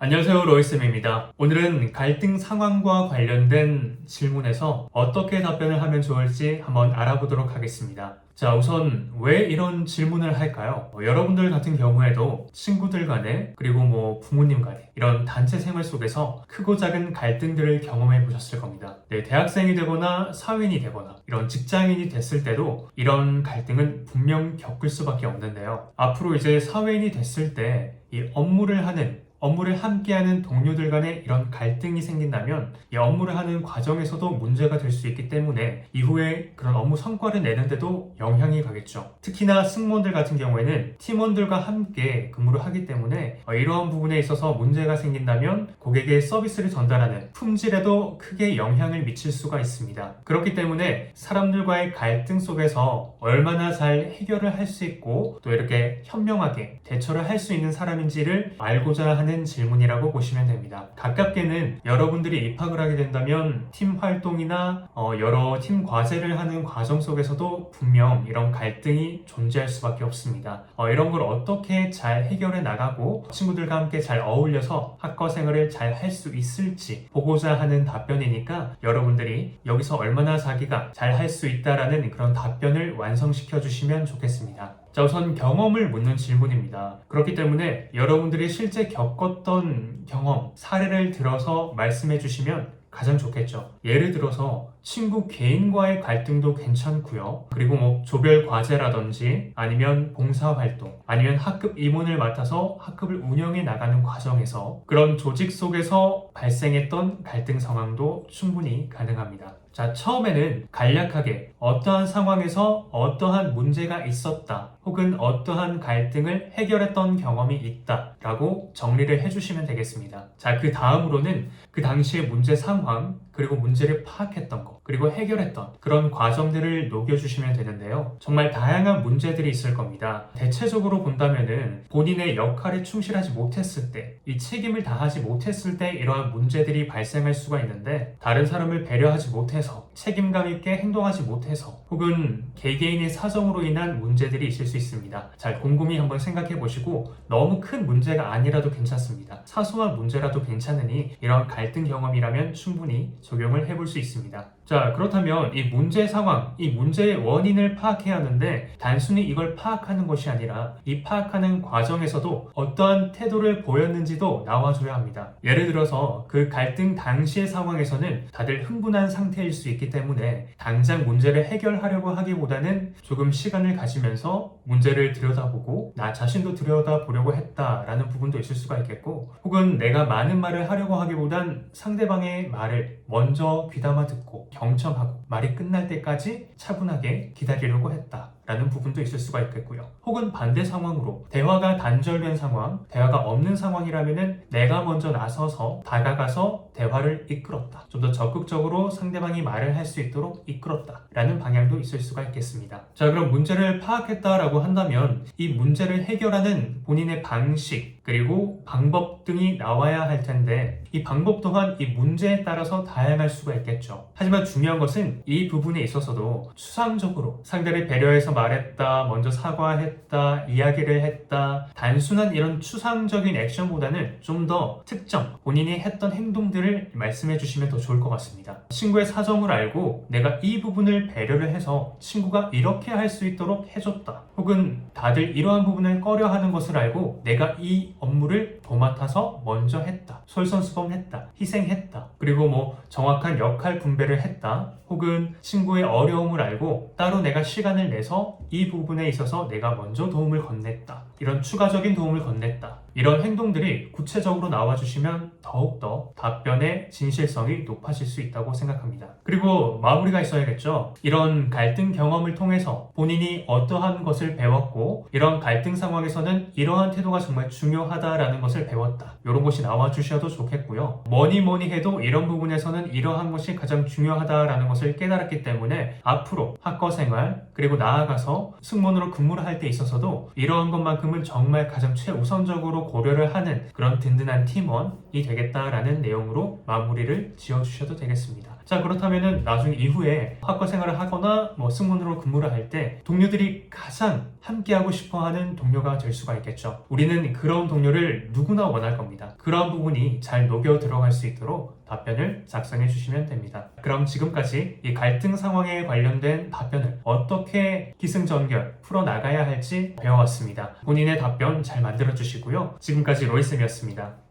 안녕하세요, 로이쌤입니다. 오늘은 갈등 상황과 관련된 질문에서 어떻게 답변을 하면 좋을지 한번 알아보도록 하겠습니다. 자, 우선 왜 이런 질문을 할까요? 여러분들 같은 경우에도 친구들 간에 그리고 부모님 간에 이런 단체 생활 속에서 크고 작은 갈등들을 경험해 보셨을 겁니다. 네, 대학생이 되거나 사회인이 되거나 이런 직장인이 됐을 때도 이런 갈등은 분명 겪을 수밖에 없는데요. 앞으로 이제 사회인이 됐을 때 이 업무를 함께하는 동료들 간에 이런 갈등이 생긴다면 이 업무를 하는 과정에서도 문제가 될 수 있기 때문에 이후에 그런 업무 성과를 내는데도 영향이 가겠죠. 특히나 승무원들 같은 경우에는 팀원들과 함께 근무를 하기 때문에 이러한 부분에 있어서 문제가 생긴다면 고객의 서비스를 전달하는 품질에도 크게 영향을 미칠 수가 있습니다. 그렇기 때문에 사람들과의 갈등 속에서 얼마나 잘 해결을 할 수 있고 또 이렇게 현명하게 대처를 할 수 있는 사람인지를 알고자 하는 질문이라고 보시면 됩니다. 가깝게는 여러분들이 입학을 하게 된다면 팀 활동이나 여러 팀 과제를 하는 과정 속에서도 분명 이런 갈등이 존재할 수밖에 없습니다. 이런 걸 어떻게 잘 해결해 나가고 친구들과 함께 잘 어울려서 학과 생활을 잘 할 수 있을지 보고자 하는 답변이니까 여러분들이 여기서 얼마나 자기가 잘 할 수 있다라는 그런 답변을 완성시켜 주시면 좋겠습니다. 자, 우선 경험을 묻는 질문입니다. 그렇기 때문에 여러분들이 실제 겪었던 경험, 사례를 들어서 말씀해 주시면 가장 좋겠죠. 예를 들어서 친구 개인과의 갈등도 괜찮고요. 그리고 조별 과제라든지 아니면 봉사활동 아니면 학급 임원을 맡아서 학급을 운영해 나가는 과정에서 그런 조직 속에서 발생했던 갈등 상황도 충분히 가능합니다. 자, 처음에는 간략하게 어떠한 상황에서 어떠한 문제가 있었다 혹은 어떠한 갈등을 해결했던 경험이 있다 라고 정리를 해주시면 되겠습니다. 자, 그 다음으로는 그 당시의 문제 상황 그리고 문제를 파악했던 것 그리고 해결했던 그런 과정들을 녹여주시면 되는데요. 정말 다양한 문제들이 있을 겁니다. 대체적으로 본다면은 본인의 역할에 충실하지 못했을 때, 이 책임을 다하지 못했을 때 이러한 문제들이 발생할 수가 있는데 다른 사람을 배려하지 못해서 책임감 있게 행동하지 못해서 혹은 개개인의 사정으로 인한 문제들이 있을 수 있습니다. 잘 곰곰이 한번 생각해 보시고 너무 큰 문제가 아니라도 괜찮습니다. 사소한 문제라도 괜찮으니 이런 갈등 경험이라면 충분히 적용을 해볼 수 있습니다. 자, 그렇다면 이 문제 상황, 이 문제의 원인을 파악해야 하는데 단순히 이걸 파악하는 것이 아니라 이 파악하는 과정에서도 어떠한 태도를 보였는지도 나와줘야 합니다. 예를 들어서 그 갈등 당시의 상황에서는 다들 흥분한 상태일 수 있기 때문에 당장 문제를 해결하려고 하기보다는 조금 시간을 가지면서 문제를 들여다보고 나 자신도 들여다보려고 했다라는 부분도 있을 수가 있겠고 혹은 내가 많은 말을 하려고 하기보단 상대방의 말을 먼저 귀담아 듣고 경청하고 말이 끝날 때까지 차분하게 기다리려고 했다 라는 부분도 있을 수가 있겠고요. 혹은 반대 상황으로 대화가 단절된 상황, 대화가 없는 상황이라면은 내가 먼저 나서서 다가가서 대화를 이끌었다. 좀 더 적극적으로 상대방이 말을 할 수 있도록 이끌었다 라는 방향도 있을 수가 있겠습니다. 자, 그럼 문제를 파악했다라고 한다면 이 문제를 해결하는 본인의 방식 그리고 방법 등이 나와야 할 텐데 이 방법 또한 이 문제에 따라서 다양할 수가 있겠죠. 하지만 중요한 것은 이 부분에 있어서도 추상적으로 상대를 배려해서 말했다, 먼저 사과했다, 이야기를 했다 단순한 이런 추상적인 액션보다는 좀 더 특정, 본인이 했던 행동들을 말씀해 주시면 더 좋을 것 같습니다. 친구의 사정을 알고 내가 이 부분을 배려를 해서 친구가 이렇게 할 수 있도록 해줬다. 혹은 다들 이러한 부분을 꺼려하는 것을 알고 내가 이 업무를 도맡아서 먼저 했다. 솔선수범했다. 희생했다. 그리고 정확한 역할 분배를 했다. 혹은 친구의 어려움을 알고 따로 내가 시간을 내서 이 부분에 있어서 내가 먼저 도움을 건넸다. 이런 추가적인 도움을 건넸다. 이런 행동들이 구체적으로 나와주시면 더욱더 답변의 진실성이 높아질 수 있다고 생각합니다. 그리고 마무리가 있어야겠죠. 이런 갈등 경험을 통해서 본인이 어떠한 것을 배웠고 이런 갈등 상황에서는 이러한 태도가 정말 중요하다라는 것을 배웠다. 이런 것이 나와주셔도 좋겠고요. 뭐니 해도 이런 부분에서는 이러한 것이 가장 중요하다라는 것을 깨달았기 때문에 앞으로 학과 생활 그리고 나아가서 승무원으로 근무를 할 때 있어서도 이러한 것만큼은 정말 가장 최우선적으로 고려를 하는 그런 든든한 팀원이 되겠다라는 내용으로 마무리를 지어주셔도 되겠습니다. 자, 그렇다면은 나중에 이후에 학과 생활을 하거나 뭐 승무원으로 근무를 할 때 동료들이 가장 함께하고 싶어하는 동료가 될 수가 있겠죠. 우리는 그런 동료를 누구나 원할 겁니다. 그런 부분이 잘 녹여 들어갈 수 있도록 답변을 작성해 주시면 됩니다. 그럼 지금까지 이 갈등 상황에 관련된 답변을 어떻게 기승전결 풀어나가야 할지 배워왔습니다. 본인의 답변 잘 만들어 주시고요. 지금까지 로이쌤이었습니다.